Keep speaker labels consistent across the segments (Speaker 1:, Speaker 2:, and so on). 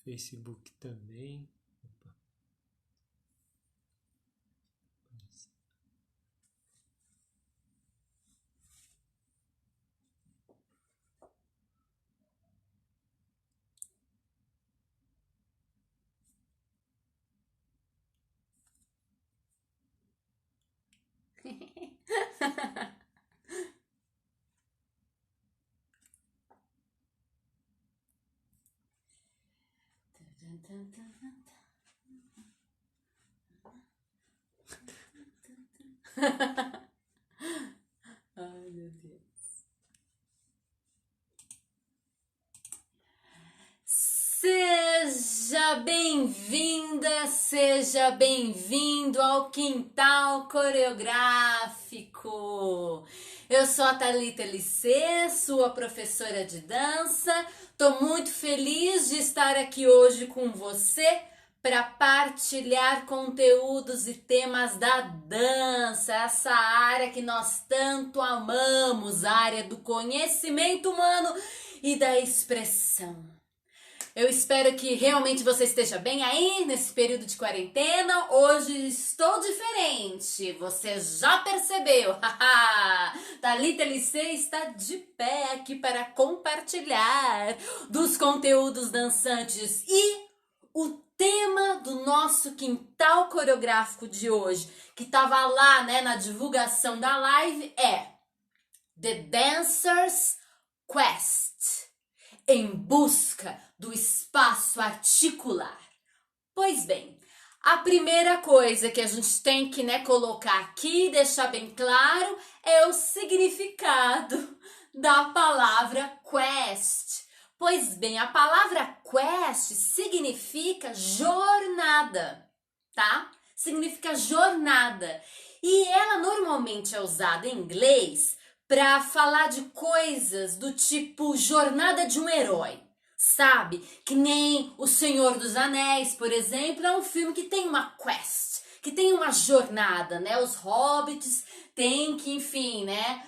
Speaker 1: Facebook também. Opa.
Speaker 2: Ai, meu Deus. Seja bem-vinda, seja bem-vindo ao Quintal Coreográfico. Eu sou a Thalita LC, sua professora de dança. Tô muito feliz de estar aqui hoje com você para partilhar conteúdos e temas da dança, essa área que nós tanto amamos, a área do conhecimento humano e da expressão. Eu espero que realmente você esteja bem aí nesse período de quarentena. Hoje estou diferente, você já percebeu? Thalita LC está de pé aqui para compartilhar dos conteúdos dançantes. E o tema do nosso quintal coreográfico de hoje, que estava lá, né, na divulgação da live, é The Dancer's Quest, em busca do espaço articular. Pois bem, a primeira coisa que a gente tem que, né, colocar aqui, deixar bem claro, é o significado da palavra quest. Pois bem, a palavra quest significa jornada, tá? Significa jornada. E ela normalmente é usada em inglês para falar de coisas do tipo jornada de um herói, sabe? Que nem O Senhor dos Anéis, por exemplo, é um filme que tem uma quest, que tem uma jornada, né? Os hobbits têm que, enfim, né,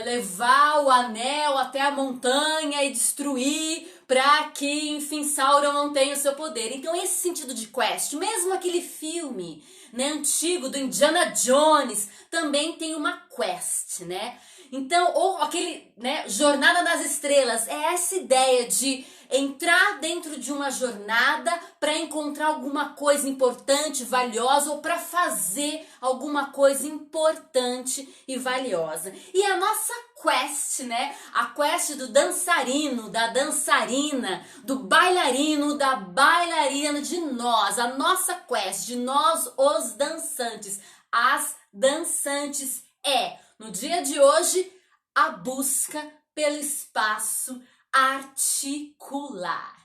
Speaker 2: levar o anel até a montanha e destruir para que, enfim, Sauron não tenha o seu poder. Então, esse sentido de quest, mesmo aquele filme, né, antigo do Indiana Jones, também tem uma quest, né? Então, ou aquele, né, Jornada nas Estrelas, é essa ideia de entrar dentro de uma jornada para encontrar alguma coisa importante, valiosa, ou para fazer alguma coisa importante e valiosa. E a nossa quest, né, a quest do dançarino, da dançarina, do bailarino, da bailarina, de nós, a nossa quest, de nós os dançantes, as dançantes é, no dia de hoje, a busca pelo espaço articular.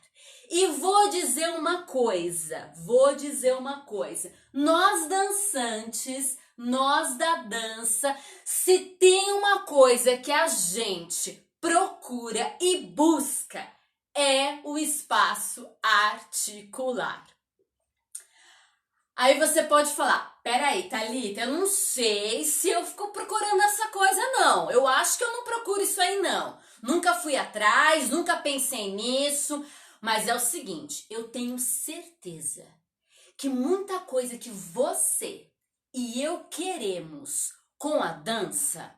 Speaker 2: E vou dizer uma coisa, nós dançantes, nós da dança, se tem uma coisa que a gente procura e busca, é o espaço articular. Aí você pode falar, peraí, Thalita, eu não sei se eu fico procurando essa coisa não, eu acho que eu não procuro isso aí não, nunca fui atrás, nunca pensei nisso, mas é o seguinte, eu tenho certeza que muita coisa que você e eu queremos com a dança,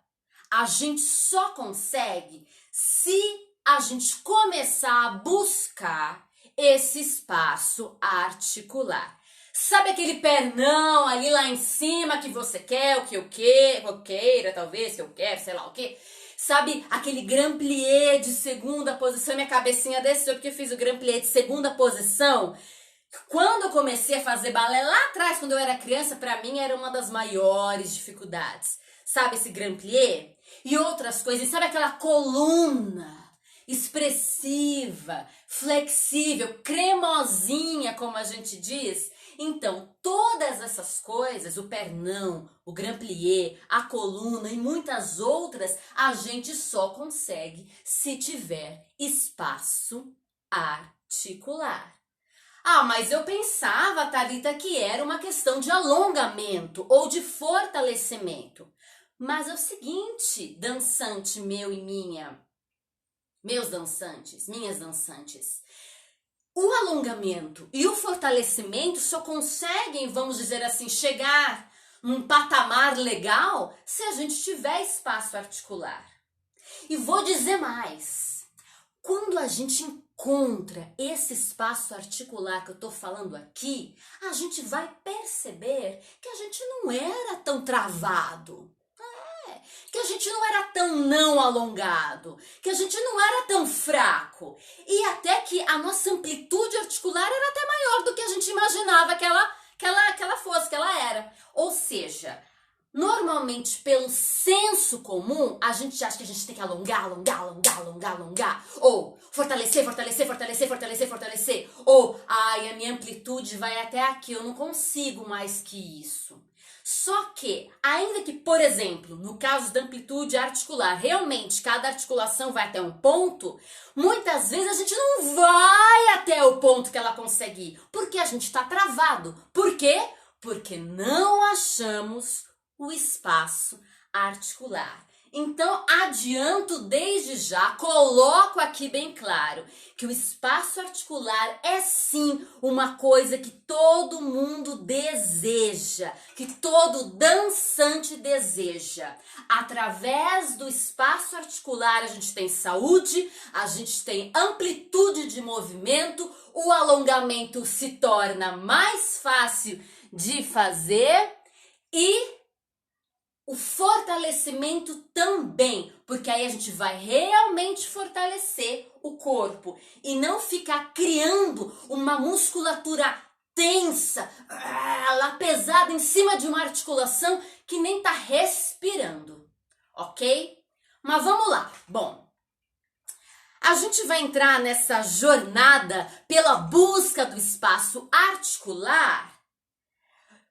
Speaker 2: a gente só consegue se a gente começar a buscar esse espaço articular. Sabe aquele pernão ali lá em cima que você quer, o que eu queira, talvez, que eu quero, sei lá o que. Sabe aquele grand plié de segunda posição, minha cabecinha desceu porque eu fiz o grand plié de segunda posição. Quando eu comecei a fazer balé lá atrás, quando eu era criança, pra mim era uma das maiores dificuldades. Sabe esse grand plié? E outras coisas, sabe aquela coluna expressiva, flexível, cremosinha, como a gente diz? Então, todas essas coisas, o pernão, o grand plié, a coluna e muitas outras, a gente só consegue se tiver espaço articular. Ah, mas eu pensava, Thalita, que era uma questão de alongamento ou de fortalecimento. Mas é o seguinte, dançante meu e minha, meus dançantes, minhas dançantes, o alongamento e o fortalecimento só conseguem, vamos dizer assim, chegar num patamar legal se a gente tiver espaço articular. E vou dizer mais, quando a gente encontra esse espaço articular que eu tô falando aqui, a gente vai perceber que a gente não era tão travado. Que a gente não era tão não alongado, que a gente não era tão fraco e até que a nossa amplitude articular era até maior do que a gente imaginava que ela fosse, que ela era. Ou seja, normalmente pelo senso comum, a gente acha que a gente tem que alongar, ou fortalecer, ou ai, a minha amplitude vai até aqui, eu não consigo mais que isso. Só que, ainda que, por exemplo, no caso da amplitude articular, realmente cada articulação vai até um ponto, muitas vezes a gente não vai até o ponto que ela consegue ir, porque a gente está travado. Por quê? Porque não achamos o espaço articular. Então, adianto desde já, coloco aqui bem claro que o espaço articular é sim uma coisa que todo mundo deseja, que todo dançante deseja. Através do espaço articular a gente tem saúde, a gente tem amplitude de movimento, o alongamento se torna mais fácil de fazer e o fortalecimento também, porque aí a gente vai realmente fortalecer o corpo e não ficar criando uma musculatura tensa, lá pesada em cima de uma articulação que nem tá respirando, ok? Mas vamos lá. Bom, a gente vai entrar nessa jornada pela busca do espaço articular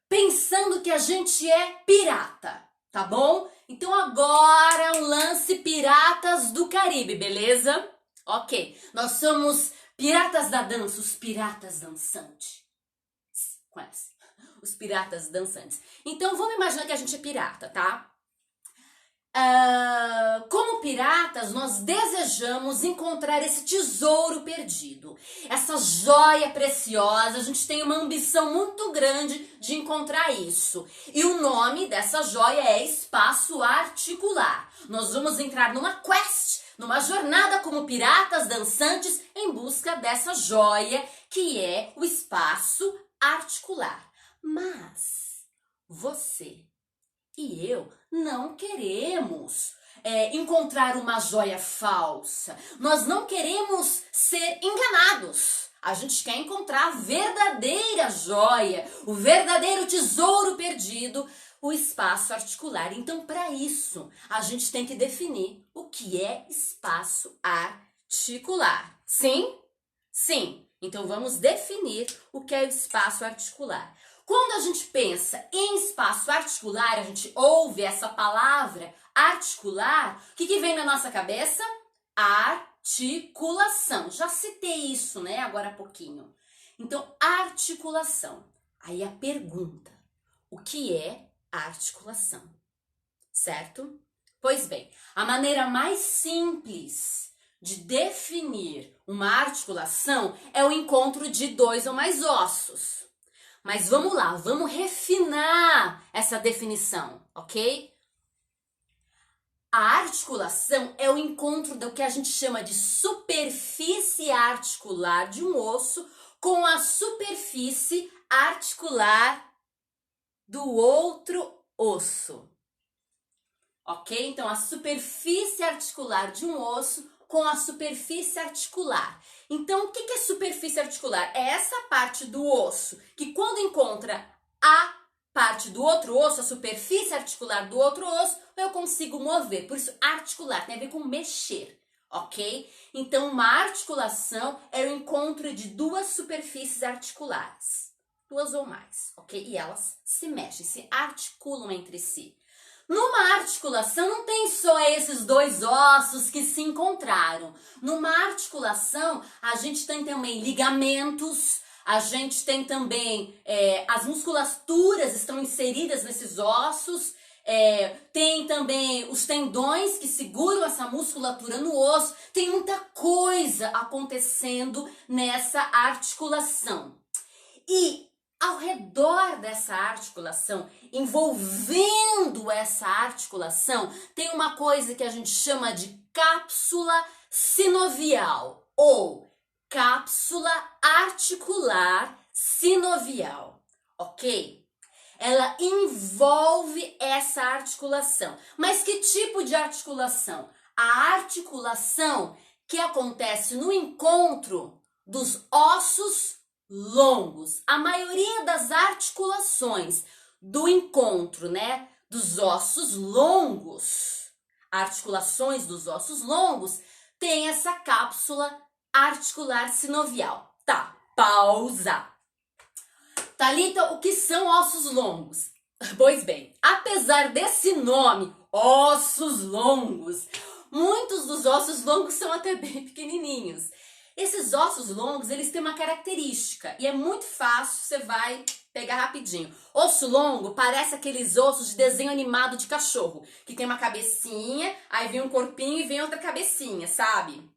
Speaker 2: pensando que a gente é pirata. Tá bom? Então agora um lance Piratas do Caribe, beleza? Ok, nós somos piratas da dança, os piratas dançantes. Conhece? Os piratas dançantes. Então vamos imaginar que a gente é pirata, tá? Como piratas, nós desejamos encontrar esse tesouro perdido, essa joia preciosa. A gente tem uma ambição muito grande de encontrar isso. E o nome dessa joia é espaço articular. Nós vamos entrar numa quest, numa jornada como piratas dançantes em busca dessa joia que é o espaço articular. Mas você e eu não queremos encontrar uma joia falsa. Nós não queremos ser enganados. A gente quer encontrar a verdadeira joia, o verdadeiro tesouro perdido, o espaço articular. Então, para isso, a gente tem que definir o que é espaço articular. Sim? Sim. Então, vamos definir o que é o espaço articular. Quando a gente pensa em espaço articular, a gente ouve essa palavra articular, o que vem na nossa cabeça? Articulação. Já citei isso, né, agora há pouquinho. Então, articulação. Aí a pergunta, o que é articulação? Certo? Pois bem, a maneira mais simples de definir uma articulação é o encontro de dois ou mais ossos. Mas vamos lá, vamos refinar essa definição, ok? A articulação é o encontro do que a gente chama de superfície articular de um osso com a superfície articular do outro osso. Ok? Então, a superfície articular de um osso com a superfície articular. Então, o que é superfície articular? É essa parte do osso que quando encontra a parte do outro osso, a superfície articular do outro osso, eu consigo mover. Por isso, articular tem a ver com mexer, ok? Então, uma articulação é o encontro de duas superfícies articulares, duas ou mais, ok? E elas se mexem, se articulam entre si. Numa articulação não tem só esses dois ossos que se encontraram. Numa articulação a gente tem também ligamentos, a gente tem também as musculaturas estão inseridas nesses ossos, Tem também os tendões que seguram essa musculatura no osso. Tem muita coisa acontecendo nessa articulação. E ao redor dessa articulação, envolvendo essa articulação, tem uma coisa que a gente chama de cápsula sinovial ou cápsula articular sinovial, ok? Ela envolve essa articulação. Mas que tipo de articulação? A articulação que acontece no encontro dos ossos longos. A maioria das articulações do encontro, né, dos ossos longos, articulações dos ossos longos, tem essa cápsula articular sinovial. Tá, pausa. Thalita, o que são ossos longos? Pois bem, apesar desse nome, ossos longos, muitos dos ossos longos são até bem pequenininhos. Esses ossos longos, eles têm uma característica e é muito fácil, você vai pegar rapidinho. Osso longo parece aqueles ossos de desenho animado de cachorro, que tem uma cabecinha, aí vem um corpinho e vem outra cabecinha, sabe?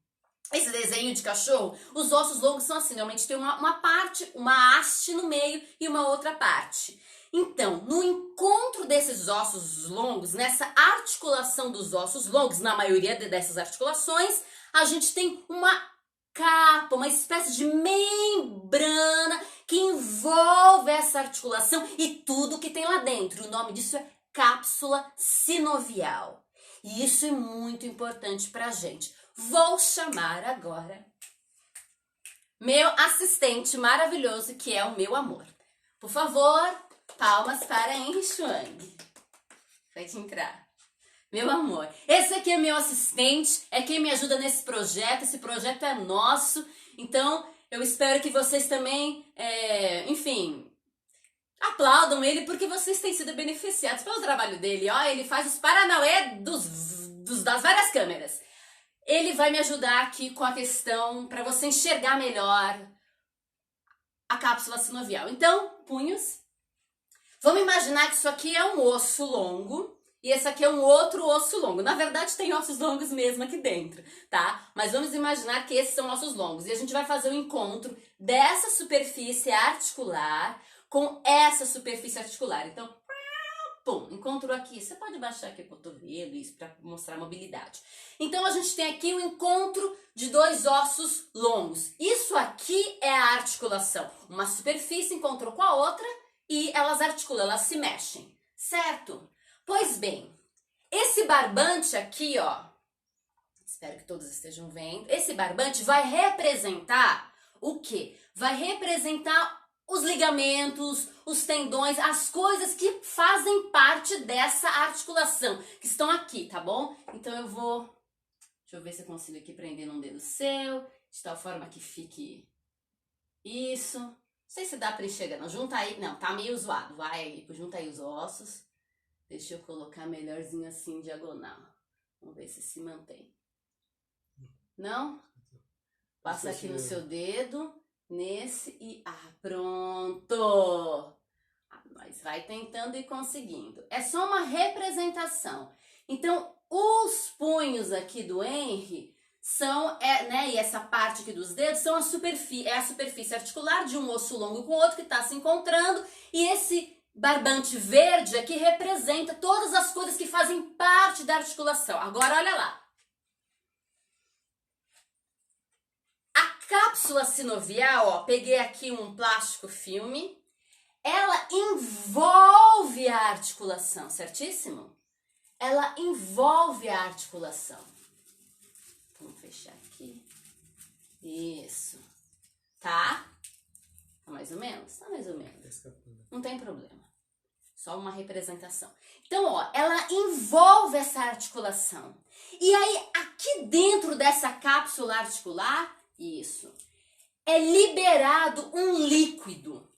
Speaker 2: Esse desenho de cachorro, os ossos longos são assim, normalmente tem uma parte, uma haste no meio e uma outra parte. Então, no encontro desses ossos longos, nessa articulação dos ossos longos, na maioria dessas articulações, a gente tem uma capa, uma espécie de membrana que envolve essa articulação e tudo que tem lá dentro. O nome disso é cápsula sinovial. E isso é muito importante pra gente. Vou chamar agora meu assistente maravilhoso, que é o meu amor. Por favor, palmas para Henry Chuang. Pode entrar. Meu amor, esse aqui é meu assistente, é quem me ajuda nesse projeto. Esse projeto é nosso, então eu espero que vocês também, enfim, aplaudam ele, porque vocês têm sido beneficiados pelo trabalho dele. Ó, ele faz os paranauê das várias câmeras. Ele vai me ajudar aqui com a questão para você enxergar melhor a cápsula sinovial. Então, punhos. Vamos imaginar que isso aqui é um osso longo e esse aqui é um outro osso longo. Na verdade, tem ossos longos mesmo aqui dentro, tá? Mas vamos imaginar que esses são ossos longos. E a gente vai fazer o encontro dessa superfície articular com essa superfície articular. Então, pum, encontrou aqui. Você pode baixar aqui o cotovelo, isso, para mostrar a mobilidade. Então, a gente tem aqui o encontro de dois ossos longos. Isso aqui é a articulação. Uma superfície encontrou com a outra e elas articulam, elas se mexem, certo? Pois bem, esse barbante aqui, ó, espero que todos estejam vendo, esse barbante vai representar o quê? Vai representar os ligamentos, os tendões, as coisas que fazem parte dessa articulação, que estão aqui, tá bom? Então deixa eu ver se eu consigo aqui prender num dedo seu, de tal forma que fique isso. Não sei se dá pra enxergar, não, junta aí, não, tá meio zoado, vai, junta aí os ossos. Deixa eu colocar melhorzinho assim, diagonal. Vamos ver se mantém. Não? Passa aqui no seu dedo, nesse e... pronto! Mas vai tentando e conseguindo. É só uma representação. Então, os punhos aqui do Henry são, né, e essa parte aqui dos dedos são a superfície articular de um osso longo com o outro que está se encontrando. E esse barbante verde aqui representa todas as coisas que fazem parte da articulação. Agora, olha lá. A cápsula sinovial, ó, peguei aqui um plástico filme, ela envolve a articulação, certíssimo? Ela envolve a articulação. Vamos fechar aqui. Isso. Tá? Tá mais ou menos? Tá mais ou menos. Não tem problema. Só uma representação. Então, ó, ela envolve essa articulação. E aí, aqui dentro dessa cápsula articular, isso, é liberado um líquido.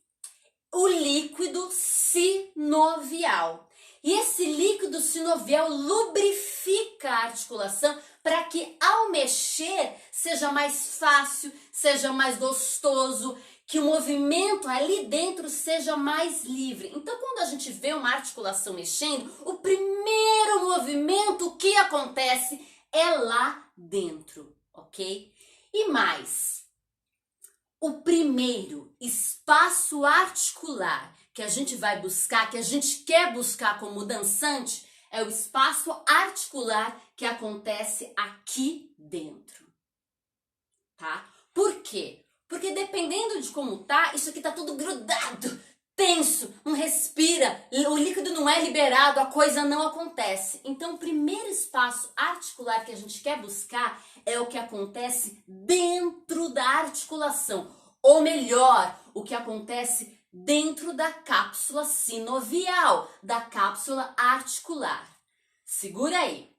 Speaker 2: O líquido sinovial. E esse líquido sinovial lubrifica a articulação para que ao mexer seja mais fácil, seja mais gostoso, que o movimento ali dentro seja mais livre. Então, quando a gente vê uma articulação mexendo, o primeiro movimento que acontece é lá dentro, ok? E mais, o primeiro espaço articular que a gente vai buscar, que a gente quer buscar como dançante, é o espaço articular que acontece aqui dentro, tá? Por quê? Porque dependendo de como tá, isso aqui tá tudo grudado, tenso, não respira, o líquido não é liberado, a coisa não acontece. Então, o primeiro espaço articular que a gente quer buscar é o que acontece dentro da articulação, ou melhor, o que acontece dentro da cápsula sinovial, da cápsula articular. Segura aí.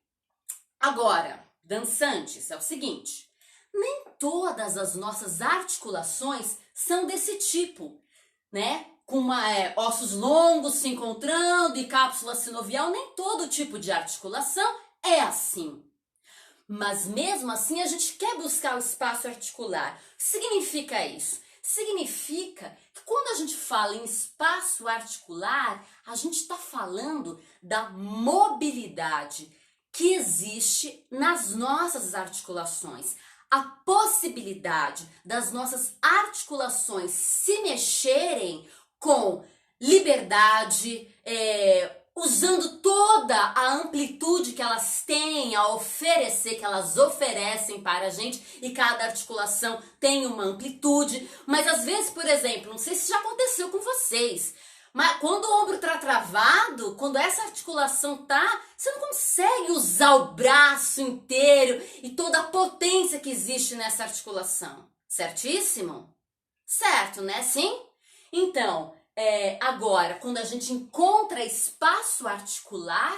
Speaker 2: Agora, dançantes, é o seguinte, nem todas as nossas articulações são desse tipo, né? Com ossos longos se encontrando e cápsula sinovial, nem todo tipo de articulação é assim. Mas mesmo assim a gente quer buscar o espaço articular. O que significa isso? Significa que quando a gente fala em espaço articular, a gente está falando da mobilidade que existe nas nossas articulações. A possibilidade das nossas articulações se mexerem com liberdade, usando toda a amplitude que elas têm a oferecer, que elas oferecem para a gente, e cada articulação tem uma amplitude, mas às vezes, por exemplo, não sei se já aconteceu com vocês, mas quando o ombro tá travado, quando essa articulação tá, você não consegue usar o braço inteiro e toda a potência que existe nessa articulação, certíssimo? Certo, né? Sim? Então, agora, quando a gente encontra espaço articular,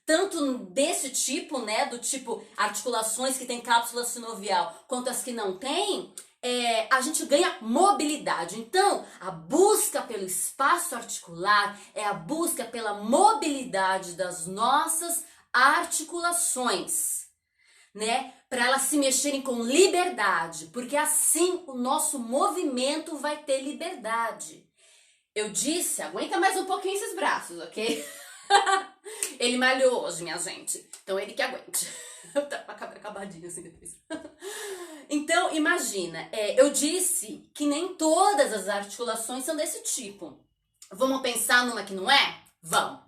Speaker 2: tanto desse tipo, né, do tipo articulações que tem cápsula sinovial, quanto as que não têm, a gente ganha mobilidade. Então, a busca pelo espaço articular é a busca pela mobilidade das nossas articulações, né? Para elas se mexerem com liberdade, porque assim o nosso movimento vai ter liberdade. Eu disse, aguenta mais um pouquinho esses braços, ok? Ele malhou hoje, minha gente. Então ele que aguente. Tá acabadinho assim depois. Então, imagina, eu disse que nem todas as articulações são desse tipo. Vamos pensar numa que não é? Vamos.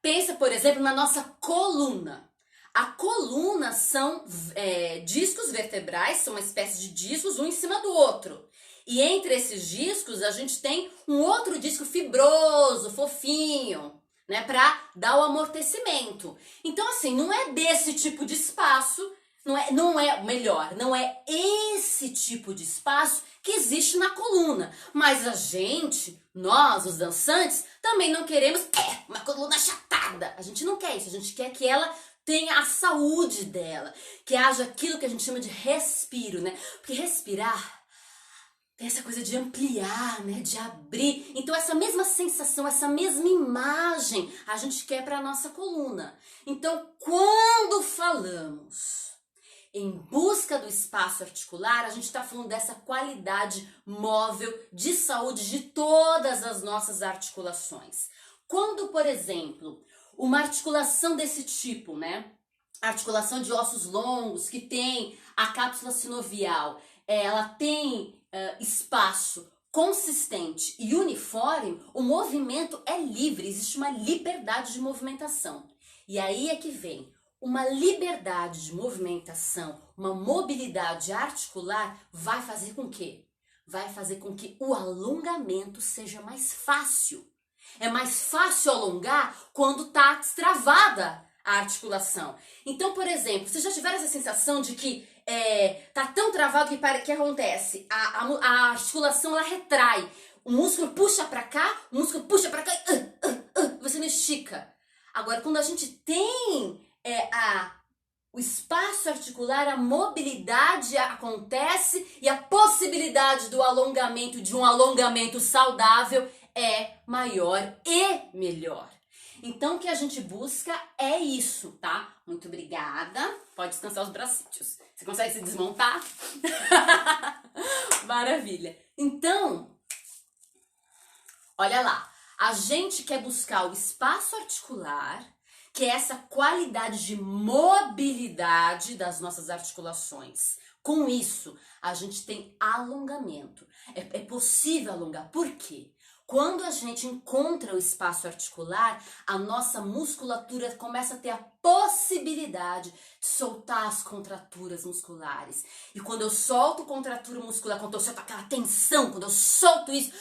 Speaker 2: Pensa, por exemplo, na nossa coluna. A coluna são discos vertebrais, são uma espécie de discos, um em cima do outro. E entre esses discos, a gente tem um outro disco fibroso, fofinho, né, para dar o amortecimento. Então, assim, não é desse tipo de espaço, não é esse tipo de espaço que existe na coluna. Mas nós, os dançantes, também não queremos uma coluna achatada. A gente não quer isso, a gente quer que ela tenha a saúde dela, que haja aquilo que a gente chama de respiro, né? Porque respirar tem essa coisa de ampliar, né? De abrir. Então essa mesma sensação, essa mesma imagem a gente quer para a nossa coluna. Então quando falamos em busca do espaço articular, a gente está falando dessa qualidade móvel de saúde de todas as nossas articulações. Quando, por exemplo, uma articulação desse tipo, né? Articulação de ossos longos que tem a cápsula sinovial, ela tem espaço consistente e uniforme, o movimento é livre, existe uma liberdade de movimentação. E aí é que vem uma liberdade de movimentação, uma mobilidade articular vai fazer com que? Vai fazer com que o alongamento seja mais fácil. É mais fácil alongar quando está destravada a articulação. Então, por exemplo, vocês já tiveram essa sensação de que tá tão travado que acontece? A articulação ela retrai. O músculo puxa para cá, o músculo puxa para cá, você não estica. Agora, quando a gente tem o espaço articular, a mobilidade acontece e a possibilidade do alongamento, de um alongamento saudável, é maior e melhor. Então, o que a gente busca é isso, tá? Muito obrigada. Pode descansar os bracinhos. Você consegue se desmontar? Maravilha. Então, olha lá. A gente quer buscar o espaço articular, que é essa qualidade de mobilidade das nossas articulações. Com isso, a gente tem alongamento. É possível alongar. Por quê? Quando a gente encontra o espaço articular, a nossa musculatura começa a ter a possibilidade de soltar as contraturas musculares. E quando eu solto contratura muscular, quando eu solto aquela tensão, quando eu solto isso,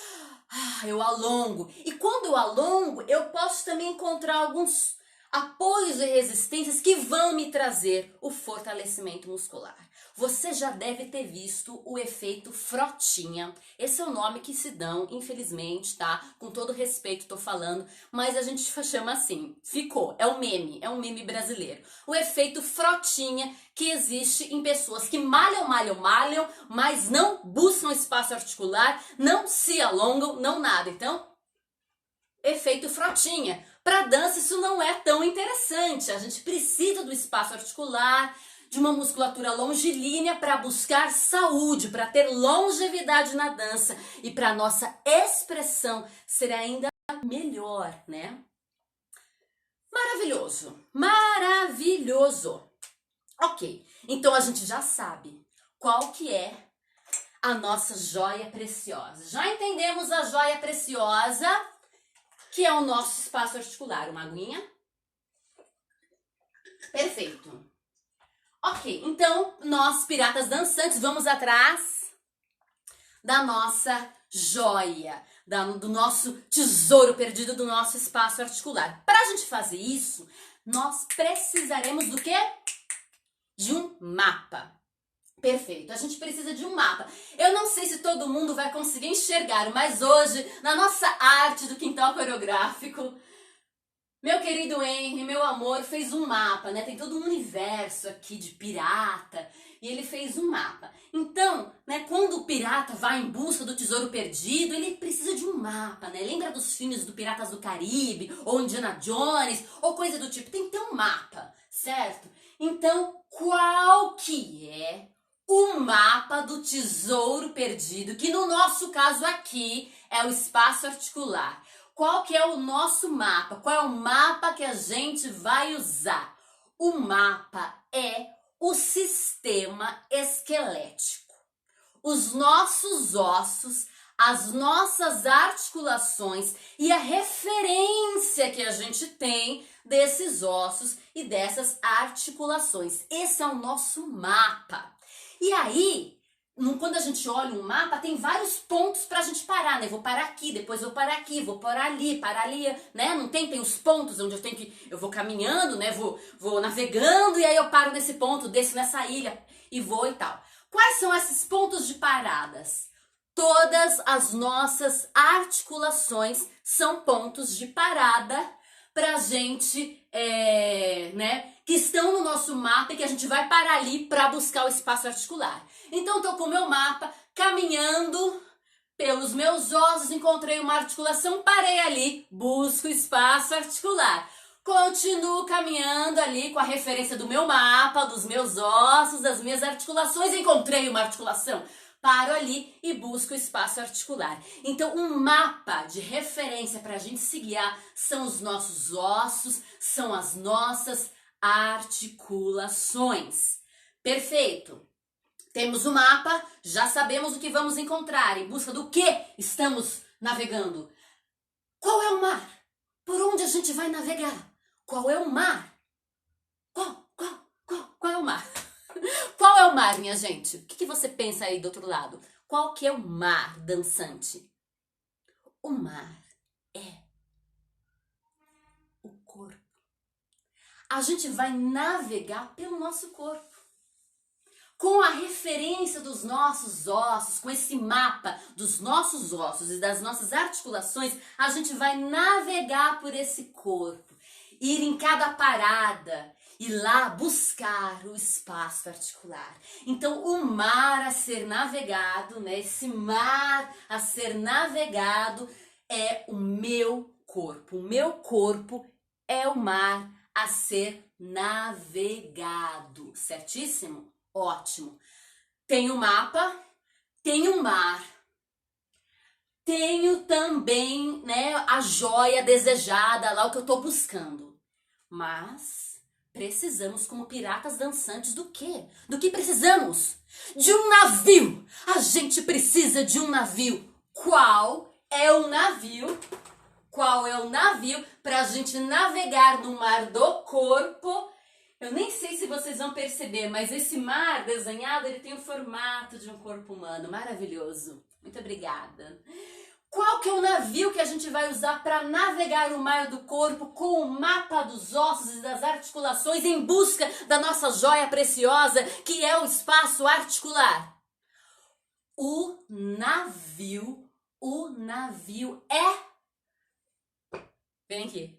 Speaker 2: eu alongo. E quando eu alongo, eu posso também encontrar alguns apoios e resistências que vão me trazer o fortalecimento muscular. Você já deve ter visto o efeito frotinha. Esse é o nome que se dão, infelizmente, tá? Com todo respeito tô falando, mas a gente chama assim. Ficou, é um meme brasileiro. O efeito frotinha que existe em pessoas que malham, mas não buscam espaço articular, não se alongam, não nada. Então, efeito frotinha. Para dança isso não é tão interessante. A gente precisa do espaço articular, de uma musculatura longilínea para buscar saúde, para ter longevidade na dança e para nossa expressão ser ainda melhor, né? Maravilhoso, maravilhoso. Ok, então a gente já sabe qual que é a nossa joia preciosa. Já entendemos a joia preciosa, que é o nosso espaço articular. Uma aguinha? Perfeito. Ok, então nós, piratas dançantes, vamos atrás da nossa joia, do nosso tesouro perdido, do nosso espaço articular. Para a gente fazer isso, nós precisaremos do quê? De um mapa. Perfeito, a gente precisa de um mapa. Eu não sei se todo mundo vai conseguir enxergar, mas hoje, na nossa arte do quintal coreográfico, meu querido Henry, meu amor, fez um mapa, né? Tem todo um universo aqui de pirata e ele fez um mapa. Então, né, quando o pirata vai em busca do tesouro perdido, ele precisa de um mapa, né? Lembra dos filmes do Piratas do Caribe, ou Indiana Jones, ou coisa do tipo? Tem que ter um mapa, certo? Então, qual que é o mapa do tesouro perdido, que no nosso caso aqui é o espaço articular? Qual que é o nosso mapa? Qual é o mapa que a gente vai usar? O mapa é o sistema esquelético. Os nossos ossos, as nossas articulações e a referência que a gente tem desses ossos e dessas articulações. Esse é o nosso mapa. E aí, quando a gente olha um mapa, tem vários pontos pra gente parar, né? Vou parar aqui, depois vou parar aqui, vou parar ali, né? Não tem? Tem os pontos onde eu vou caminhando, né? Vou navegando e aí eu paro nesse ponto, desço nessa ilha e vou e tal. Quais são esses pontos de paradas? Todas as nossas articulações são pontos de parada pra gente, né? Que estão no nosso mapa e que a gente vai parar ali para buscar o espaço articular. Então, tô com o meu mapa, caminhando pelos meus ossos, encontrei uma articulação, parei ali, busco espaço articular. Continuo caminhando ali com a referência do meu mapa, dos meus ossos, das minhas articulações, encontrei uma articulação. Paro ali e busco o espaço articular. Então, um mapa de referência para a gente se guiar são os nossos ossos, são as nossas articulações. Perfeito. Temos o mapa, já sabemos o que vamos encontrar, em busca do que estamos navegando. Qual é o mar? Por onde a gente vai navegar? Qual é o mar? Qual é o mar? Qual é o mar, minha gente? O que você pensa aí do outro lado? Qual que é o mar dançante? O mar é o corpo. A gente vai navegar pelo nosso corpo. Com a referência dos nossos ossos, com esse mapa dos nossos ossos e das nossas articulações, a gente vai navegar por esse corpo, ir em cada parada e lá buscar o espaço articular. Então, o mar a ser navegado, né? Esse mar a ser navegado é o meu corpo. O meu corpo é o mar a ser navegado, certíssimo? Ótimo. Tem o mapa, tem o mar, tenho também, né, a joia desejada, lá o que eu tô buscando. Mas precisamos, como piratas dançantes, do quê? Do que precisamos? De um navio! A gente precisa de um navio. Qual é o navio? Qual é o navio para a gente navegar no mar do corpo? Eu nem sei se vocês vão perceber, mas esse mar desenhado, ele tem o formato de um corpo humano. Maravilhoso. Muito obrigada. Qual que é o navio que a gente vai usar para navegar o mar do corpo com o mapa dos ossos e das articulações em busca da nossa joia preciosa, que é o espaço articular? O navio é... Vem aqui.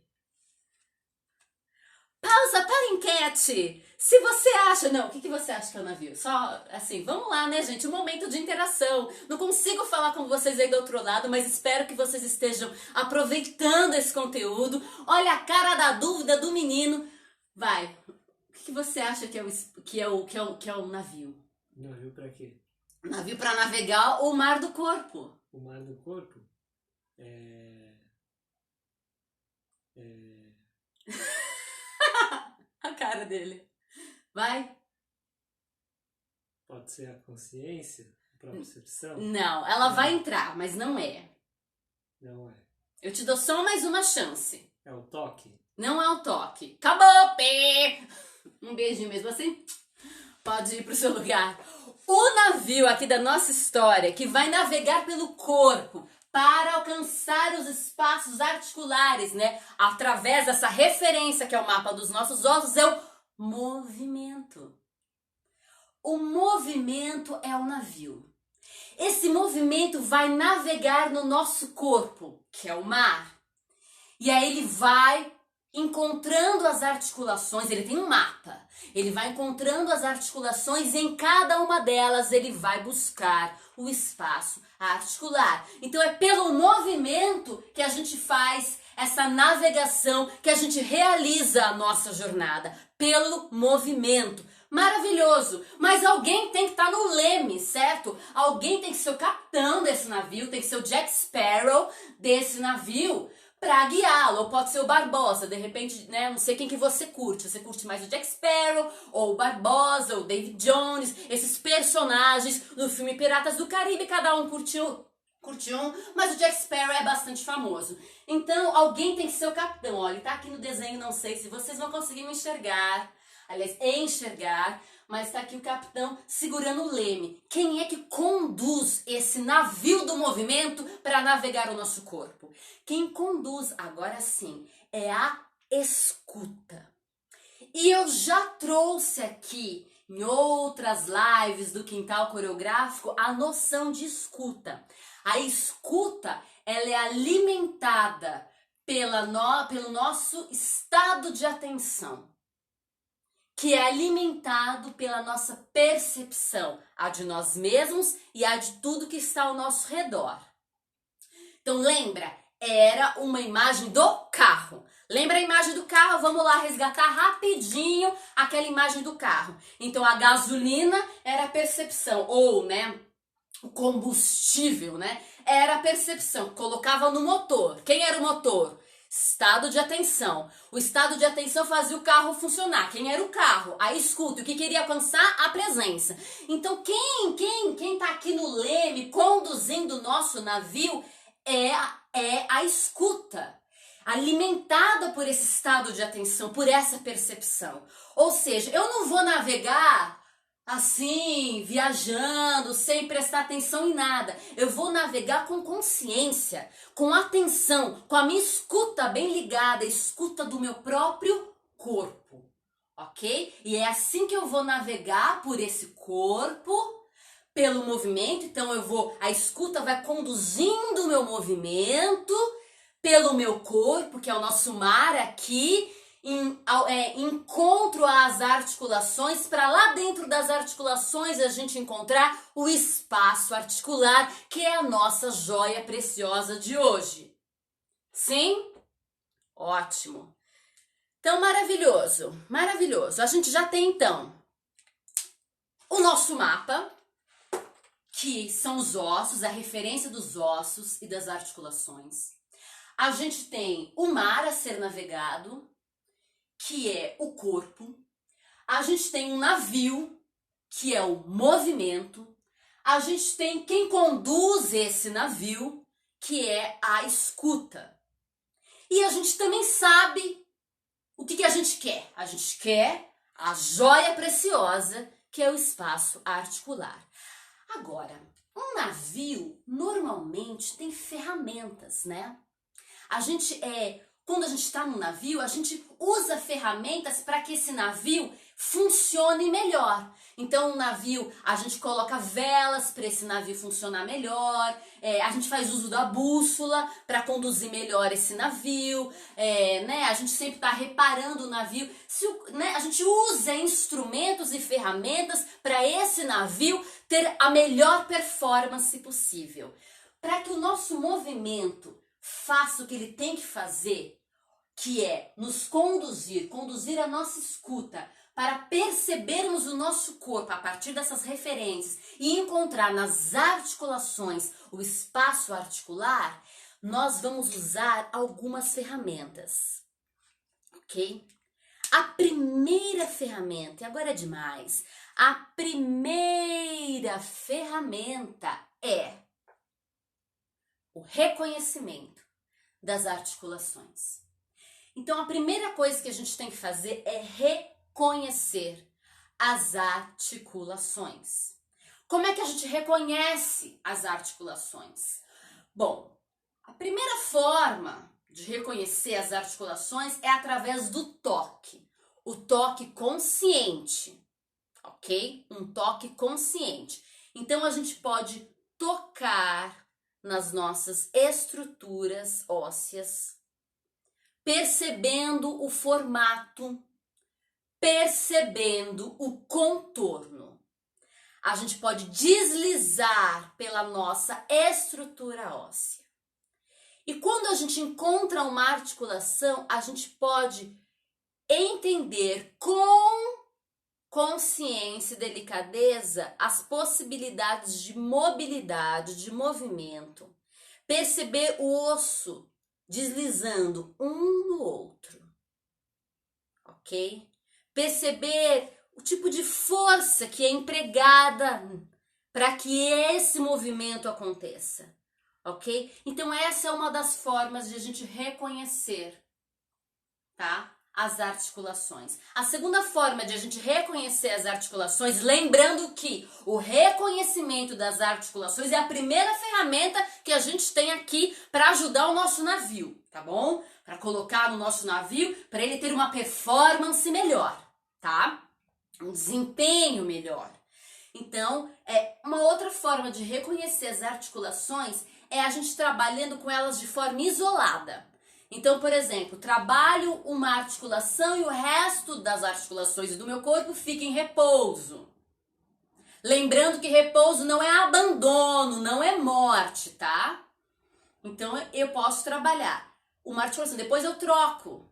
Speaker 2: Pausa para a enquete. Se você acha... Não, o que você acha que é o navio? Só assim, vamos lá, né, gente? Um momento de interação. Não consigo falar com vocês aí do outro lado, mas espero que vocês estejam aproveitando esse conteúdo. Olha a cara da dúvida do menino. Vai. O que você acha que é o navio?
Speaker 1: Navio pra quê?
Speaker 2: Navio para navegar o mar do corpo.
Speaker 1: O mar do corpo?
Speaker 2: A cara dele. Vai.
Speaker 1: Pode ser a consciência, a percepção?
Speaker 2: Não, ela vai entrar, mas não é.
Speaker 1: Não é.
Speaker 2: Eu te dou só mais uma chance.
Speaker 1: É o toque?
Speaker 2: Não é o toque. Acabou, pé! Um beijinho mesmo assim. Pode ir pro seu lugar. O navio aqui da nossa história, que vai navegar pelo corpo para alcançar os espaços articulares, né? Através dessa referência que é o mapa dos nossos ossos, é o movimento. O movimento é o navio. Esse movimento vai navegar no nosso corpo, que é o mar. E aí ele vai encontrando as articulações, ele tem um mapa. Ele vai encontrando as articulações e em cada uma delas ele vai buscar o espaço articular. Então é pelo movimento que a gente faz essa navegação, que a gente realiza a nossa jornada. Pelo movimento. Maravilhoso, mas alguém tem que estar no leme, certo? Alguém tem que ser o capitão desse navio, tem que ser o Jack Sparrow desse navio para guiá-lo, ou pode ser o Barbosa, de repente, né, não sei quem que você curte mais o Jack Sparrow, ou o Barbosa, ou o David Jones, esses personagens do filme Piratas do Caribe, cada um curtiu um, mas o Jack Sparrow é bastante famoso. Então, alguém tem que ser o capitão. Olha, ele tá aqui no desenho, não sei se vocês vão conseguir me enxergar, mas tá aqui o capitão segurando o leme. Quem é que conduz esse navio do movimento para navegar o nosso corpo? Quem conduz, agora sim, é a escuta. E eu já trouxe aqui, em outras lives do Quintal Coreográfico, a noção de escuta. A escuta, ela é alimentada pelo nosso estado de atenção, que é alimentado pela nossa percepção, a de nós mesmos e a de tudo que está ao nosso redor. Então lembra, era uma imagem do carro. Lembra a imagem do carro? Vamos lá resgatar rapidinho aquela imagem do carro. Então a gasolina era a percepção, ou, né, o combustível, né, era a percepção. Colocava no motor. Quem era o motor? Estado de atenção. O estado de atenção fazia o carro funcionar. Quem era o carro? A escuta. O que queria alcançar? A presença. Então quem tá aqui no leme conduzindo o nosso navio é a escuta, alimentada por esse estado de atenção, por essa percepção. Ou seja, eu não vou navegar assim, viajando, sem prestar atenção em nada. Eu vou navegar com consciência, com atenção, com a minha escuta bem ligada, a escuta do meu próprio corpo, ok? E é assim que eu vou navegar por esse corpo, pelo movimento. Então a escuta vai conduzindo o meu movimento pelo meu corpo, que é o nosso mar aqui, encontro as articulações, para lá dentro das articulações a gente encontrar o espaço articular, que é a nossa joia preciosa de hoje. Sim? Ótimo. Então, maravilhoso, maravilhoso. A gente já tem, então, o nosso mapa, que são os ossos, a referência dos ossos e das articulações. A gente tem o mar a ser navegado, que é o corpo. A gente tem um navio, que é o movimento. A gente tem quem conduz esse navio, que é a escuta. E a gente também sabe o que a gente quer. A gente quer a joia preciosa, que é o espaço articular. Agora, um navio normalmente tem ferramentas, né? Quando a gente está no navio, a gente usa ferramentas para que esse navio funcione melhor. Então, o navio, a gente coloca velas para esse navio funcionar melhor, a gente faz uso da bússola para conduzir melhor esse navio, né? A gente sempre está reparando o navio. A gente usa instrumentos e ferramentas para esse navio ter a melhor performance possível. Para que o nosso movimento faça o que ele tem que fazer, que é nos conduzir a nossa escuta para percebermos o nosso corpo a partir dessas referências e encontrar nas articulações o espaço articular, nós vamos usar algumas ferramentas, ok? A primeira ferramenta, e agora é demais, a primeira ferramenta é o reconhecimento das articulações. Então, a primeira coisa que a gente tem que fazer é reconhecer as articulações. Como é que a gente reconhece as articulações? Bom, a primeira forma de reconhecer as articulações é através do toque. O toque consciente, ok? Um toque consciente. Então, a gente pode tocar nas nossas estruturas ósseas, percebendo o formato, percebendo o contorno. A gente pode deslizar pela nossa estrutura óssea. E quando a gente encontra uma articulação, a gente pode entender com consciência e delicadeza as possibilidades de mobilidade, de movimento, perceber o osso deslizando um no outro, ok? Perceber o tipo de força que é empregada para que esse movimento aconteça, ok? Então essa é uma das formas de a gente reconhecer, tá? As articulações. A segunda forma de a gente reconhecer as articulações, lembrando que o reconhecimento das articulações é a primeira ferramenta que a gente tem aqui para ajudar o nosso navio, tá bom? Para colocar no nosso navio, para ele ter uma performance melhor, tá? Um desempenho melhor. Então, uma outra forma de reconhecer as articulações é a gente trabalhando com elas de forma isolada. Então, por exemplo, trabalho uma articulação e o resto das articulações do meu corpo fica em repouso. Lembrando que repouso não é abandono, não é morte, tá? Então, eu posso trabalhar uma articulação, depois eu troco.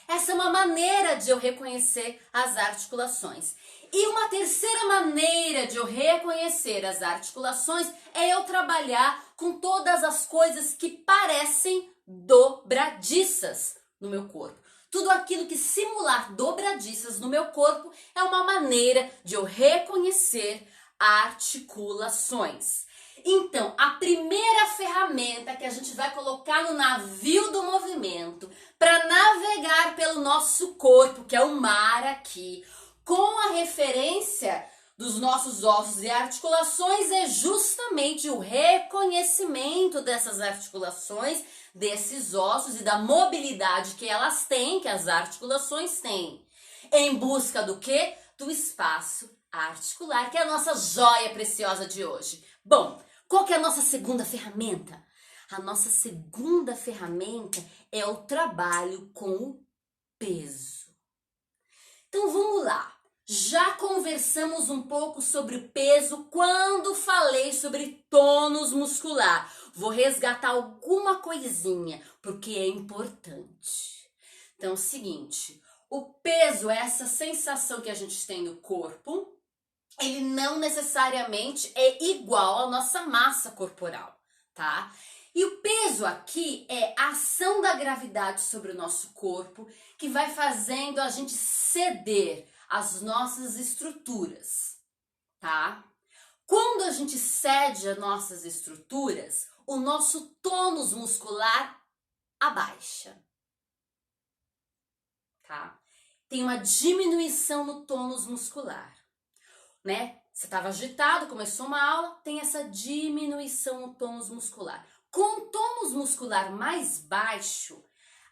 Speaker 2: Essa é uma maneira de eu reconhecer as articulações. E uma terceira maneira de eu reconhecer as articulações é eu trabalhar com todas as coisas que parecem dobradiças no meu corpo. Tudo aquilo que simular dobradiças no meu corpo é uma maneira de eu reconhecer articulações. Então, a primeira ferramenta que a gente vai colocar no navio do movimento para navegar pelo nosso corpo, que é o mar aqui, com a referência dos nossos ossos e articulações, é justamente o reconhecimento dessas articulações, desses ossos e da mobilidade que elas têm, que as articulações têm. Em busca do quê? Do espaço articular, que é a nossa joia preciosa de hoje. Bom, qual que é a nossa segunda ferramenta? A nossa segunda ferramenta é o trabalho com o peso. Então vamos lá. Já conversamos um pouco sobre o peso quando falei sobre tônus muscular. Vou resgatar alguma coisinha porque é importante. Então, é o seguinte, o peso é essa sensação que a gente tem no corpo, ele não necessariamente é igual à nossa massa corporal, tá? E o peso aqui é a ação da gravidade sobre o nosso corpo que vai fazendo a gente ceder às nossas estruturas, tá? Quando a gente cede às nossas estruturas, o nosso tônus muscular abaixa, tá? Tem uma diminuição no tônus muscular, né? Você estava agitado, começou uma aula, tem essa diminuição no tônus muscular. Com o tônus muscular mais baixo,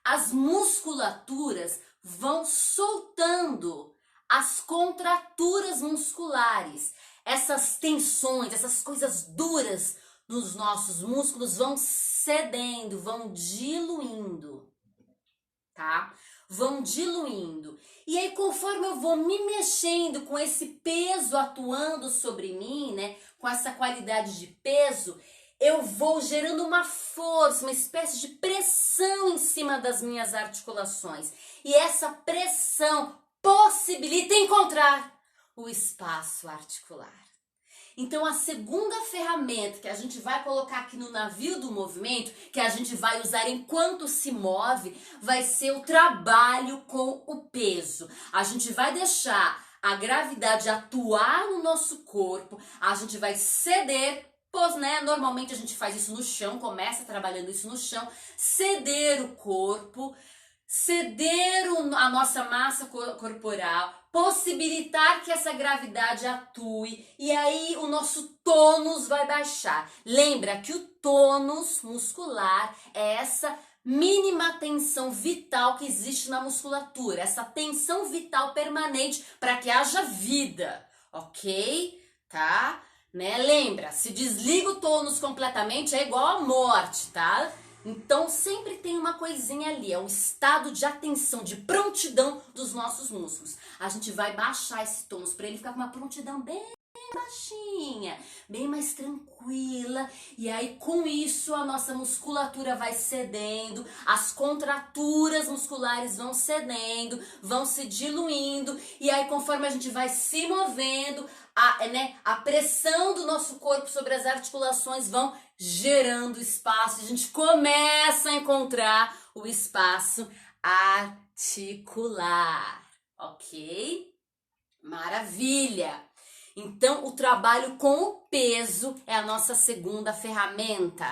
Speaker 2: as musculaturas vão soltando as contraturas musculares. Essas tensões, essas coisas duras nos nossos músculos vão cedendo, vão diluindo, tá? Vão diluindo. E aí, conforme eu vou me mexendo com esse peso atuando sobre mim, né? Com essa qualidade de peso, eu vou gerando uma força, uma espécie de pressão em cima das minhas articulações. E essa pressão possibilita encontrar o espaço articular. Então, a segunda ferramenta que a gente vai colocar aqui no navio do movimento, que a gente vai usar enquanto se move, vai ser o trabalho com o peso. A gente vai deixar a gravidade atuar no nosso corpo, a gente vai ceder, pois, né, normalmente a gente faz isso no chão, começa trabalhando isso no chão, ceder o corpo, ceder a nossa massa corporal, possibilitar que essa gravidade atue e aí o nosso tônus vai baixar. Lembra que o tônus muscular é essa mínima tensão vital que existe na musculatura, essa tensão vital permanente para que haja vida, ok? Tá? Né? Lembra, se desliga o tônus completamente é igual à morte, tá? Então sempre tem uma coisinha ali, é o estado de atenção, de prontidão dos nossos músculos. A gente vai baixar esse tônus para ele ficar com uma prontidão bem baixinha, bem mais tranquila. E aí com isso a nossa musculatura vai cedendo, as contraturas musculares vão cedendo, vão se diluindo. E aí conforme a gente vai se movendo, a pressão do nosso corpo sobre as articulações vão gerando espaço. A gente começa a encontrar o espaço articular, ok? Maravilha! Então, o trabalho com o peso é a nossa segunda ferramenta.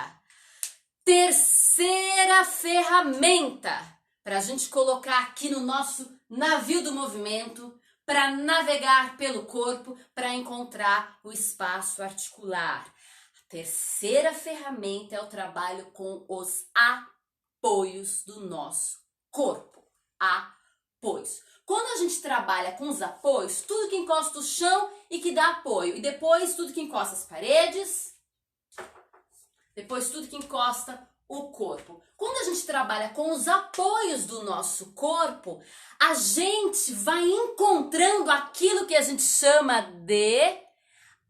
Speaker 2: Terceira ferramenta para a gente colocar aqui no nosso navio do movimento, para navegar pelo corpo, para encontrar o espaço articular. A terceira ferramenta é o trabalho com os apoios do nosso corpo. Apoios. Quando a gente trabalha com os apoios, tudo que encosta o chão e que dá apoio. E depois tudo que encosta as paredes. Depois tudo que encosta o corpo. Quando a gente trabalha com os apoios do nosso corpo, a gente vai encontrando aquilo que a gente chama de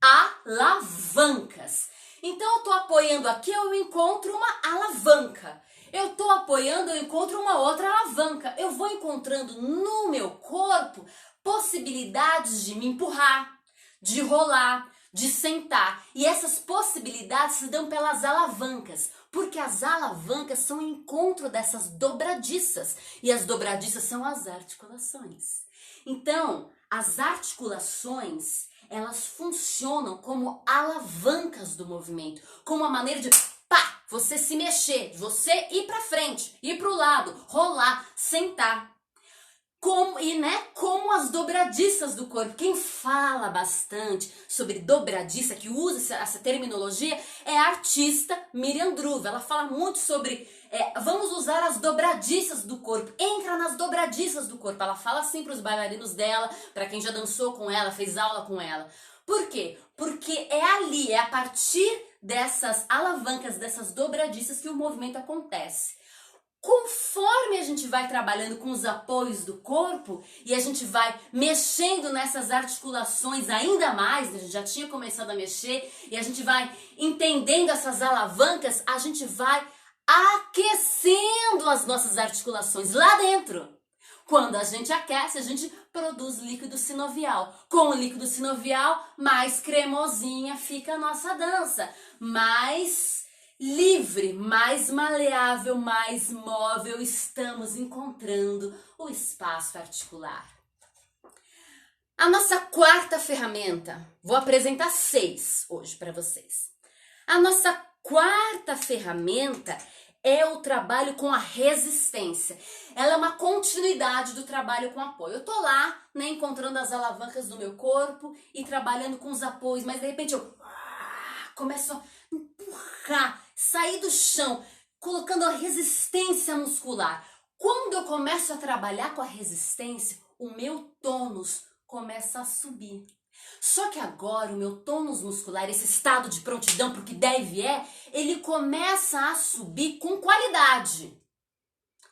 Speaker 2: alavancas. Então eu tô apoiando aqui, eu encontro uma alavanca. Eu tô apoiando, eu encontro uma outra alavanca. Eu vou encontrando no meu corpo possibilidades de me empurrar, de rolar, de sentar. E essas possibilidades se dão pelas alavancas, porque as alavancas são o encontro dessas dobradiças. E as dobradiças são as articulações. Então, as articulações, elas funcionam como alavancas do movimento, como uma maneira de você se mexer, você ir para frente, ir para o lado, rolar, sentar. Como as dobradiças do corpo. Quem fala bastante sobre dobradiça, que usa essa terminologia, é a artista Miriam Druva. Ela fala muito sobre, vamos usar as dobradiças do corpo. Entra nas dobradiças do corpo. Ela fala assim para os bailarinos dela, para quem já dançou com ela, fez aula com ela. Por quê? Porque é ali, é a partir dessas alavancas, dessas dobradiças que o movimento acontece. Conforme a gente vai trabalhando com os apoios do corpo e a gente vai mexendo nessas articulações ainda mais, a gente já tinha começado a mexer, e a gente vai entendendo essas alavancas, a gente vai aquecendo as nossas articulações lá dentro. Quando a gente aquece, a gente produz líquido sinovial. Com o líquido sinovial, mais cremosinha fica a nossa dança. Mais livre, mais maleável, mais móvel, estamos encontrando o espaço articular. A nossa quarta ferramenta, vou apresentar 6 hoje para vocês. A nossa quarta ferramenta é o trabalho com a resistência. Ela é uma continuidade do trabalho com apoio. Eu tô lá, né, encontrando as alavancas do meu corpo e trabalhando com os apoios, mas de repente eu começo a empurrar, sair do chão, colocando a resistência muscular. Quando eu começo a trabalhar com a resistência, o meu tônus começa a subir. Só que agora o meu tônus muscular, esse estado de prontidão pro que deve ele começa a subir com qualidade,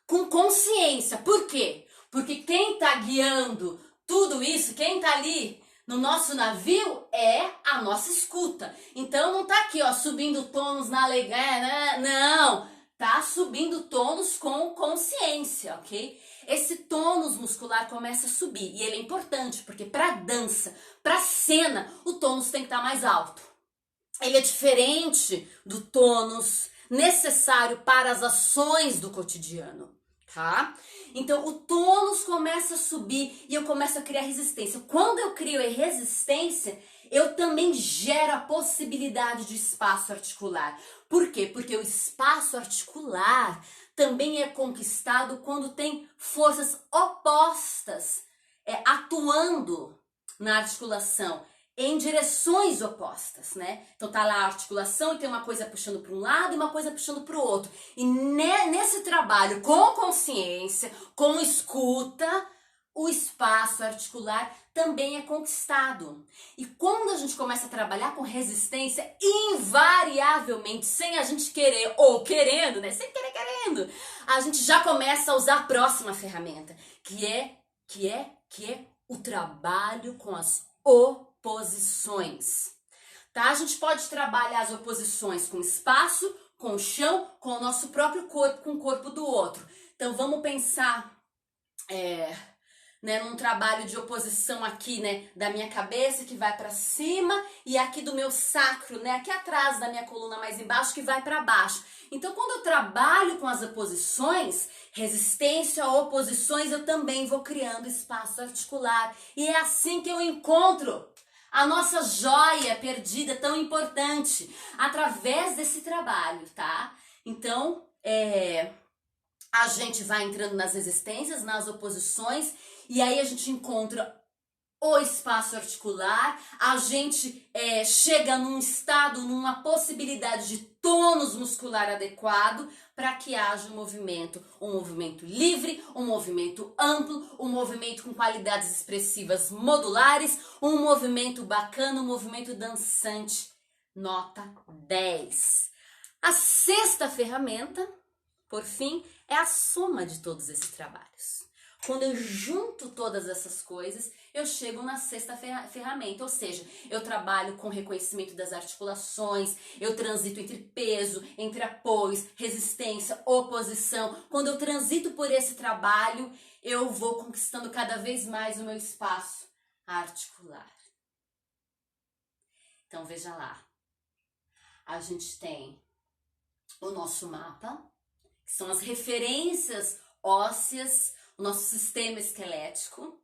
Speaker 2: com consciência. Por quê? Porque quem tá guiando tudo isso, quem tá ali no nosso navio é a nossa escuta. Então não tá aqui, ó, subindo tônus na alegria, não, tá subindo tônus com consciência, ok? Esse tônus muscular começa a subir e ele é importante porque para dança, para cena, o tônus tem que estar mais alto. Ele é diferente do tônus necessário para as ações do cotidiano, tá? Então o tônus começa a subir e eu começo a criar resistência. Quando eu crio resistência, eu também gero a possibilidade de espaço articular. Por quê? Porque o espaço articular também é conquistado quando tem forças opostas atuando na articulação em direções opostas, né? Então tá lá a articulação e tem uma coisa puxando para um lado e uma coisa puxando para o outro. E nesse trabalho com consciência, com escuta, o espaço articular também é conquistado. E quando a gente começa a trabalhar com resistência, invariavelmente, sem a gente querer ou querendo, né? Sem querer querendo, a gente já começa a usar a próxima ferramenta, que é o trabalho com as oposições. Tá? A gente pode trabalhar as oposições com espaço, com o chão, com o nosso próprio corpo, com o corpo do outro. Então vamos pensar num trabalho de oposição aqui, né, da minha cabeça que vai para cima e aqui do meu sacro, né, aqui atrás da minha coluna mais embaixo que vai para baixo. Então, quando eu trabalho com as oposições, resistência a oposições, eu também vou criando espaço articular. E é assim que eu encontro a nossa joia perdida tão importante, através desse trabalho, tá? Então, a gente vai entrando nas resistências, nas oposições, e aí a gente encontra o espaço articular, a gente chega num estado, numa possibilidade de tônus muscular adequado para que haja um movimento livre, um movimento amplo, um movimento com qualidades expressivas modulares, um movimento bacana, um movimento dançante, nota 10. A sexta ferramenta, por fim, é a soma de todos esses trabalhos. Quando eu junto todas essas coisas, eu chego na sexta ferramenta, ou seja, eu trabalho com reconhecimento das articulações, eu transito entre peso, entre apoios, resistência, oposição. Quando eu transito por esse trabalho, eu vou conquistando cada vez mais o meu espaço articular. Então veja lá, a gente tem o nosso mapa, que são as referências ósseas, o nosso sistema esquelético.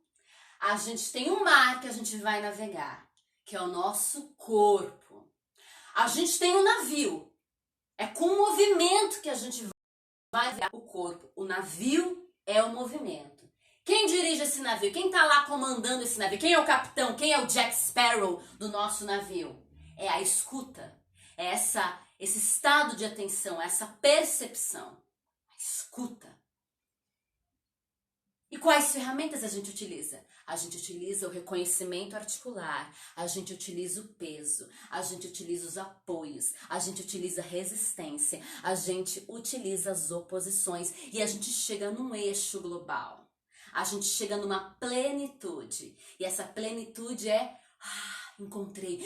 Speaker 2: A gente tem um mar que a gente vai navegar, que é o nosso corpo. A gente tem um navio, é com o movimento que a gente vai navegar o corpo. O navio é o movimento. Quem dirige esse navio? Quem tá lá comandando esse navio? Quem é o capitão? Quem é o Jack Sparrow do nosso navio? É a escuta, é esse estado de atenção, essa percepção, a escuta. E quais ferramentas a gente utiliza? A gente utiliza o reconhecimento articular, a gente utiliza o peso, a gente utiliza os apoios, a gente utiliza a resistência, a gente utiliza as oposições e a gente chega num eixo global. A gente chega numa plenitude. E essa plenitude encontrei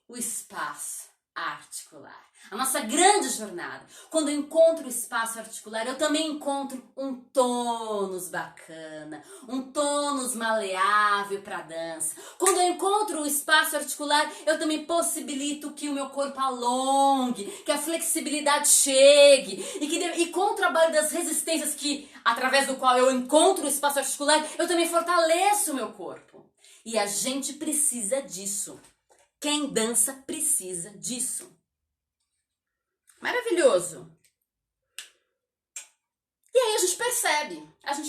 Speaker 2: o espaço articular. A nossa grande jornada. Quando eu encontro o espaço articular, eu também encontro um tônus bacana, um tônus maleável para a dança. Quando eu encontro o espaço articular, eu também possibilito que o meu corpo alongue, que a flexibilidade chegue e com o trabalho das resistências através do qual eu encontro o espaço articular, eu também fortaleço o meu corpo. E a gente precisa disso. Quem dança precisa disso. Maravilhoso. E aí a gente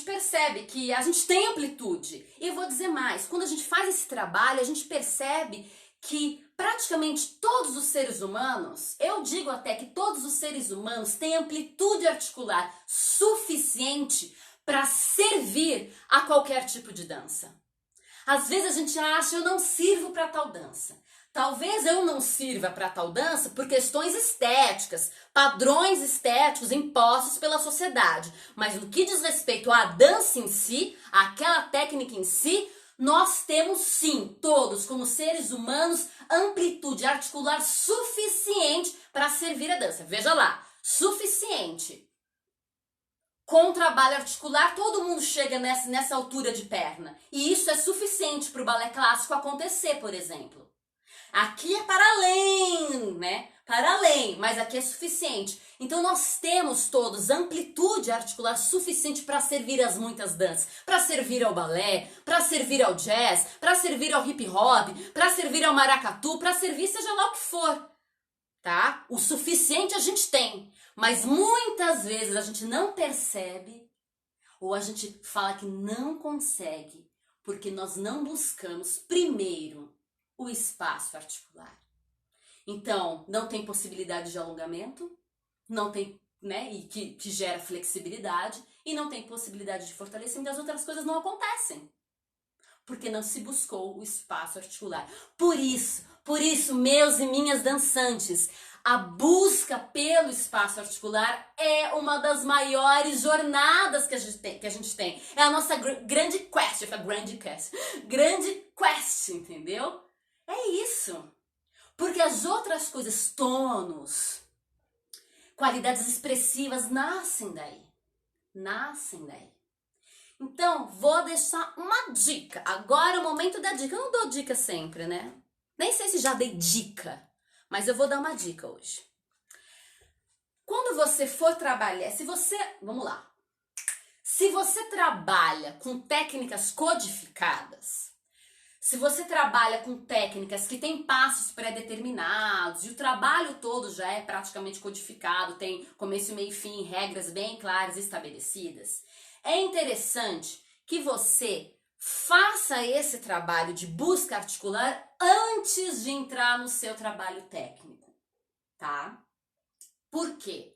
Speaker 2: percebe que a gente tem amplitude. E eu vou dizer mais, quando a gente faz esse trabalho, a gente percebe que praticamente todos os seres humanos, eu digo até que todos os seres humanos têm amplitude articular suficiente para servir a qualquer tipo de dança. Às vezes a gente acha, eu não sirvo para tal dança. Talvez eu não sirva para tal dança por questões estéticas, padrões estéticos impostos pela sociedade. Mas no que diz respeito à dança em si, àquela técnica em si, nós temos sim, todos como seres humanos, amplitude articular suficiente para servir a dança. Veja lá, suficiente. Com o trabalho articular, todo mundo chega nessa altura de perna. E isso é suficiente para o balé clássico acontecer, por exemplo. Aqui é para além, né? Para além, mas aqui é suficiente. Então nós temos todos amplitude articular suficiente para servir as muitas danças, para servir ao balé, para servir ao jazz, para servir ao hip hop, para servir ao maracatu, para servir seja lá o que for, tá? O suficiente a gente tem, mas muitas vezes a gente não percebe ou a gente fala que não consegue porque nós não buscamos primeiro o espaço articular. Então, não tem possibilidade de alongamento, não tem, né, e que gera flexibilidade, e não tem possibilidade de fortalecimento, as outras coisas não acontecem. Porque não se buscou o espaço articular. Por isso, meus e minhas dançantes, a busca pelo espaço articular é uma das maiores jornadas que a gente tem. É a nossa grande quest, entendeu? É isso. Porque as outras coisas, tônus, qualidades expressivas, nascem daí. Então, vou deixar uma dica. Agora é o momento da dica. Eu não dou dica sempre, né? Nem sei se já dei dica, mas eu vou dar uma dica hoje. Quando você for trabalhar, vamos lá. Se você trabalha com técnicas codificadas, se você trabalha com técnicas que têm passos pré-determinados e o trabalho todo já é praticamente codificado, tem começo, meio e fim, regras bem claras e estabelecidas, é interessante que você faça esse trabalho de busca articular antes de entrar no seu trabalho técnico, tá? Por quê?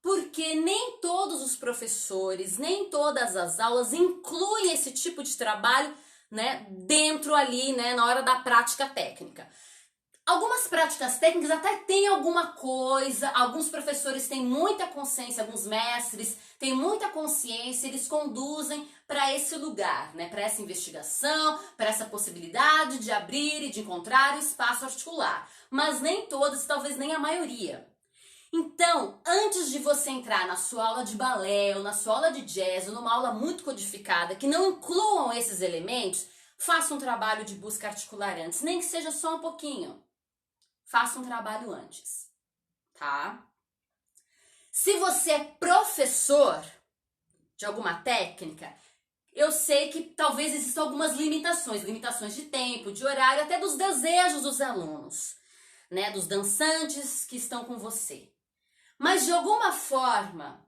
Speaker 2: Porque nem todos os professores, nem todas as aulas incluem esse tipo de trabalho, né, dentro ali, né, na hora da prática técnica. Algumas práticas técnicas até tem alguma coisa, alguns professores têm muita consciência, alguns mestres têm muita consciência, eles conduzem para esse lugar, né, para essa investigação, para essa possibilidade de abrir e de encontrar o espaço articular. Mas nem todas, talvez nem a maioria. Então, antes de você entrar na sua aula de balé ou na sua aula de jazz ou numa aula muito codificada que não incluam esses elementos, faça um trabalho de busca articular antes, nem que seja só um pouquinho. Faça um trabalho antes, tá? Se você é professor de alguma técnica, eu sei que talvez existam algumas limitações de tempo, de horário, até dos desejos dos alunos, né, dos dançantes que estão com você. Mas de alguma forma,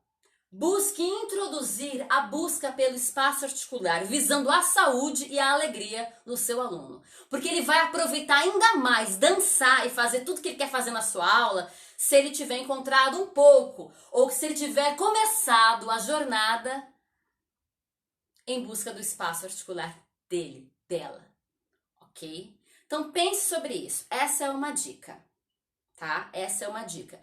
Speaker 2: busque introduzir a busca pelo espaço articular, visando a saúde e a alegria do seu aluno. Porque ele vai aproveitar ainda mais, dançar e fazer tudo que ele quer fazer na sua aula, se ele tiver encontrado um pouco, ou se ele tiver começado a jornada em busca do espaço articular dela, ok? Então pense sobre isso, essa é uma dica, tá? Essa é uma dica.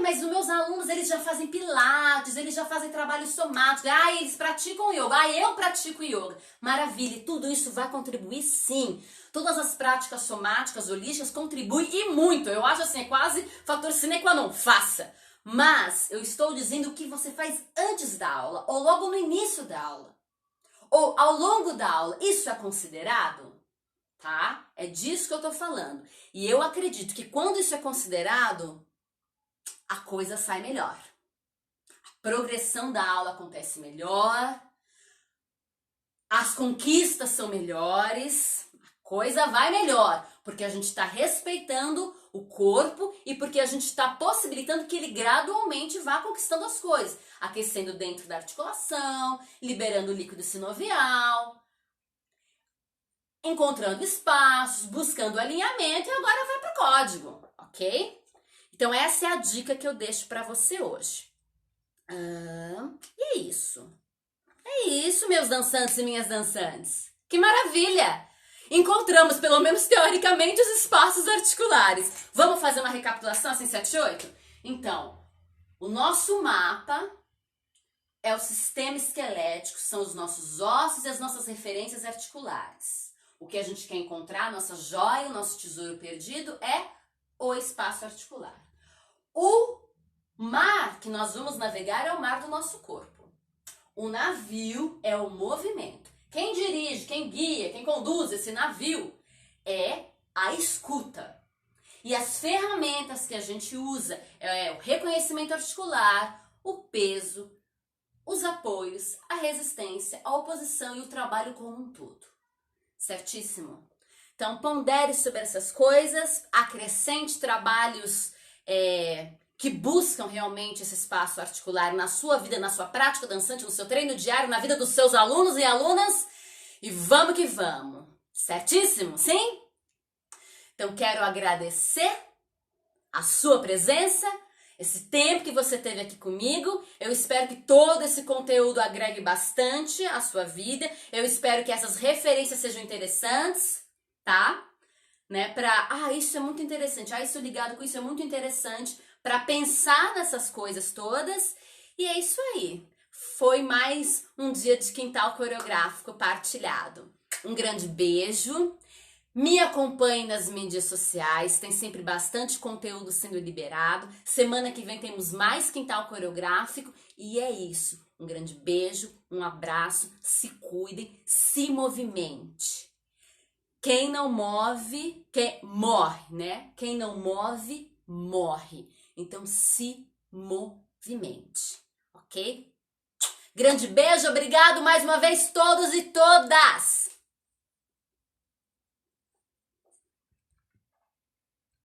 Speaker 2: Mas os meus alunos, eles já fazem pilates, eles já fazem trabalho somático, eles praticam yoga, eu pratico yoga. Maravilha, tudo isso vai contribuir sim. Todas as práticas somáticas, holísticas contribuem e muito. Eu acho assim, é quase fator sine qua non, faça. Mas eu estou dizendo o que você faz antes da aula ou logo no início da aula. Ou ao longo da aula. Isso é considerado? Tá? É disso que eu tô falando. E eu acredito que quando isso é considerado, a coisa sai melhor. A progressão da aula acontece melhor. As conquistas são melhores, a coisa vai melhor, porque a gente está respeitando o corpo e porque a gente está possibilitando que ele gradualmente vá conquistando as coisas, aquecendo dentro da articulação, liberando o líquido sinovial, encontrando espaços, buscando alinhamento e agora vai para o código, ok? Então essa é a dica que eu deixo para você hoje. E é isso. É isso, meus dançantes e minhas dançantes. Que maravilha! Encontramos, pelo menos teoricamente, os espaços articulares. Vamos fazer uma recapitulação assim, 7, 8? Então, o nosso mapa é o sistema esquelético, são os nossos ossos e as nossas referências articulares. O que a gente quer encontrar, nossa joia, o nosso tesouro perdido, é o espaço articular. O mar que nós vamos navegar é o mar do nosso corpo. O navio é o movimento. Quem dirige, quem guia, quem conduz esse navio é a escuta. E as ferramentas que a gente usa é o reconhecimento articular, o peso, os apoios, a resistência, a oposição e o trabalho como um todo. Certíssimo? Então, pondere sobre essas coisas, acrescente trabalhos que buscam realmente esse espaço articular na sua vida, na sua prática dançante, no seu treino diário, na vida dos seus alunos e alunas. E vamos que vamos. Certíssimo? Sim? Então, quero agradecer a sua presença, esse tempo que você teve aqui comigo. Eu espero que todo esse conteúdo agregue bastante à sua vida. Eu espero que essas referências sejam interessantes, tá? Né? Isso é muito interessante. Isso ligado com isso é muito interessante. Para pensar nessas coisas todas. E é isso aí. Foi mais um dia de quintal coreográfico partilhado. Um grande beijo. Me acompanhe nas mídias sociais. Tem sempre bastante conteúdo sendo liberado. Semana que vem temos mais quintal coreográfico. E é isso. Um grande beijo, um abraço. Se cuidem, se movimente. Quem não move, morre, né? Quem não move, morre. Então, se movimente, ok? Grande beijo, obrigado mais uma vez todos e todas!